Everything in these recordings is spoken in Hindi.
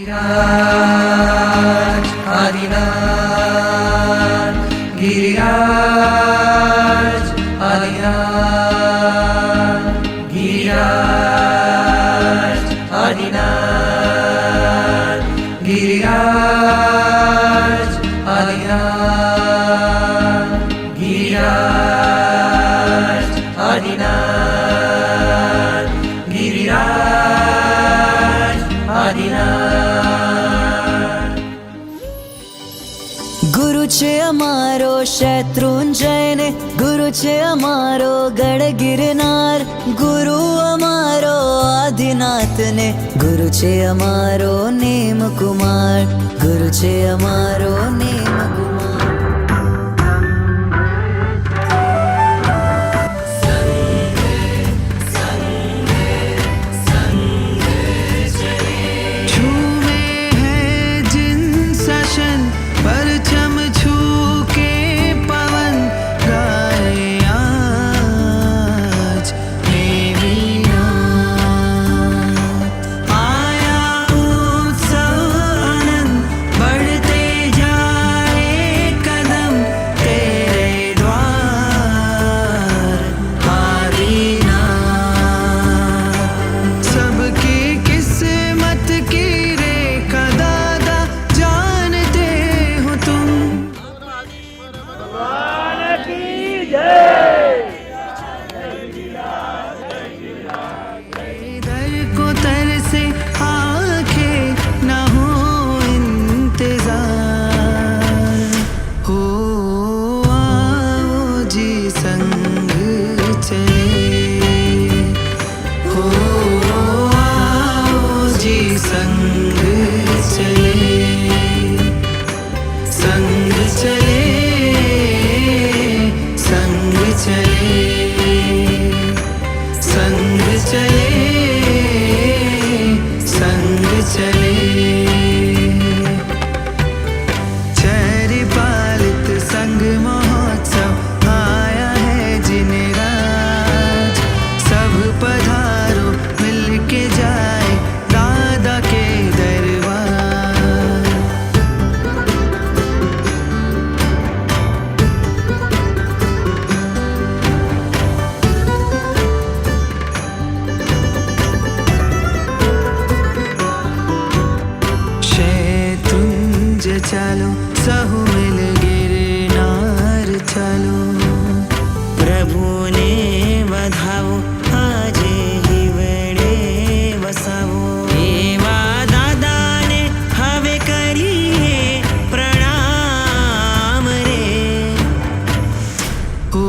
गिरिराज आदिनाथ, गिरिराज आदिनाथ, गिरिराज आदिनाथ, गिरिराज आदिनाथ, गिरिराज आदिनाथ, गिरिराज आदिनाथ। गुरु छे अमारो शत्रुंजय ने, गुरु छे अमारो गढ़ गिरनार, गुरु अमारो आदिनाथ ने, गुरु छे अमारो नेम कुमार, गुरु छे अमारो नेम कुमार। परचम छू के पवन गाए आज मेरी नात। आया उत्सव आनंद बढ़ते जाए कदम तेरे द्वार आदिनाथ। सबकी किस्मत की रेखा दादा जानते हो तुम। दर को तर से आंखें न हो इंतजार, हो आओ जी संग चले, हो आओ जी संग चले, संग चले, संग चले, संग चले, संग चले। चैरी पालित संग महोत्सव आया है जिन राज, सब पधारो मिलके जाए दादा के दरबार। शैतुंज चालो सहु मिल गिरनार चालो, प्रभु ने बधाओ आजे हिवड़े वसावो। एवा दादा ने हवे करिए प्रणाम रे, ओ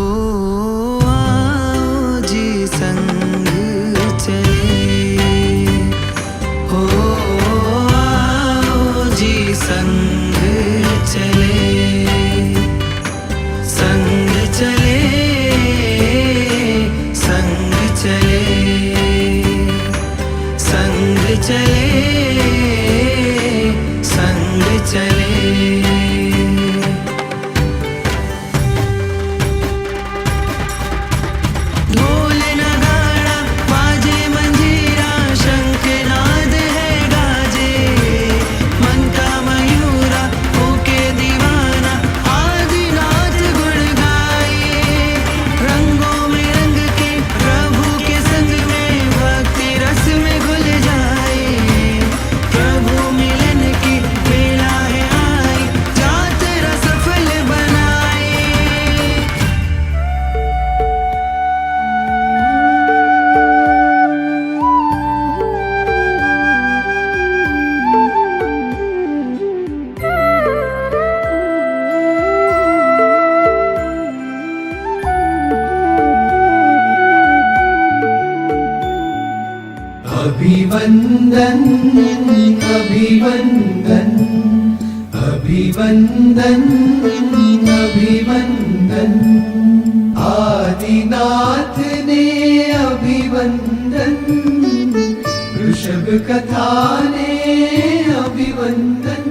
आओ जी संग चले, हो आओ जी संग चले, संग चले, संग चले, संग चले, संग चले। ढोल नगाड़ा बाजे मंजीरा शंखनाद है गाजे, मन का मयूरा होके दीवाना आदिनाथ गुण गाए। रंगों में रंग के प्रभु के संग में भक्ति रस में घुल जाए, प्रभु मिलन की बेला है आई जातरा सफल बनाए। अभिवंदन अभिवंदन अभिवंदन अभिवंदन, आदिनाथ ने अभिवंदन, ऋषभ कथा ने अभिवंदन।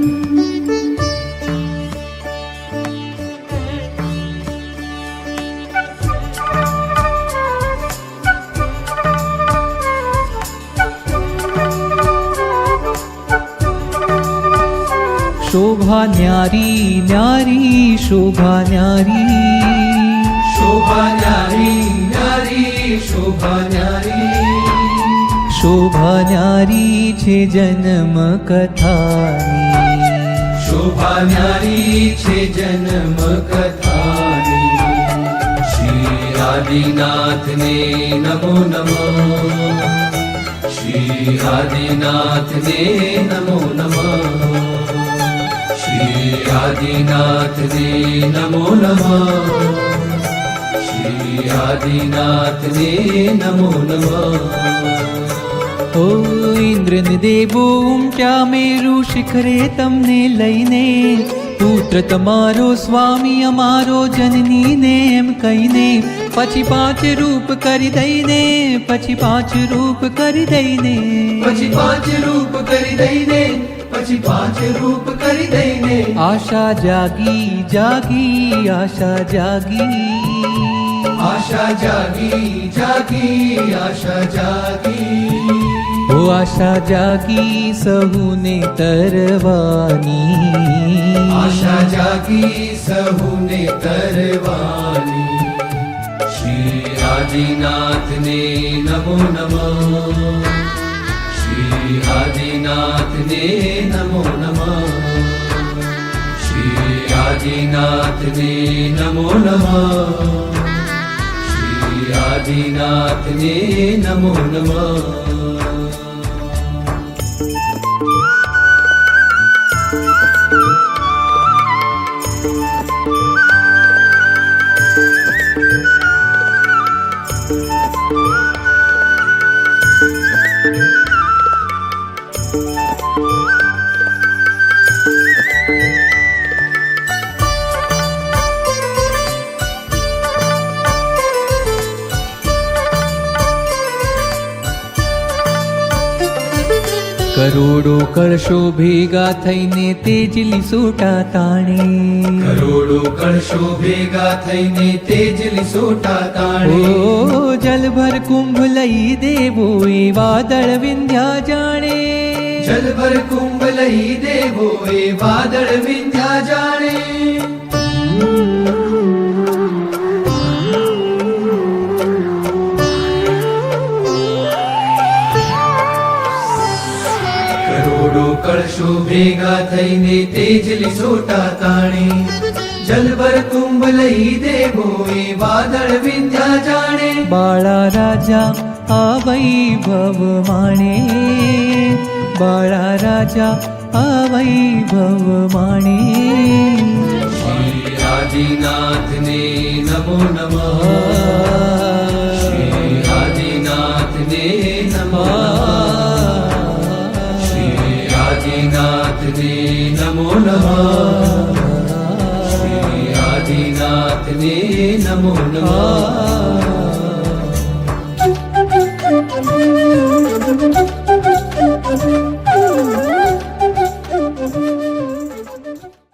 शोभा न्यारी न्यारी शोभा न्यारी शोभा न्यारी न्यारी शोभा न्यारी शोभा न्यारी छे जन्म कथानी शोभा न्यारी छे जन्म कथानी श्री आदिनाथ ने नमो नमः श्री आदिनाथ ने नमो नमः श्री आदिनाथ ने नमो नमः श्री आदिनाथ ने नमो नमः ओ इंद्रन देवो उमट्या मेरु शिखरे तमने लईने पुत्र तमारो स्वामी अमारो जननी ने एम कहीने પછી 5 રૂપ કરી દઈને પછી 5 રૂપ કરી દઈને પછી 5 રૂપ કરી દઈને પછી 5 રૂપ કરી દઈને આશા જાગી જાગી આશા જાગી आशा जागी जागी आशा जागी ओ आशा जागी सहूने तरवानी आशा जागी सहूने तरवानी श्री आदिनाथ ने नमो नमः श्री आदिनाथ ने नमो नमः श्री आदिनाथ ने नमो नमः आदिनाथ ने नमो नमः કરોડો કળશો ભેગા થઈને તેજલી સોટા તાણે કરોડો કળશો ભેગા થઈને તેજલી સોટા તાણે ઓ જલભર કુંભ લઈ દેવો એ વાદળ વિંધ્યા જાણે જલભર કુંભ લઈ દેવો એ વાદળ વિંધ્યા જાણે કળશો ભેગા થઈને તેજલી સોટા તાણે જલભર કુંભ લઈ દેવો એ વાદળ વિંધ્યા જાણે બાળા રાજા આ વૈભવ માણે બાળા રાજા આ વૈભવ માણે શ્રી આદિનાથ ને નમો નમઃ શ્રી આદિનાથ ને નમો आदिनाथ ने नमो नमः श्री आदिनाथ ने नमो नमः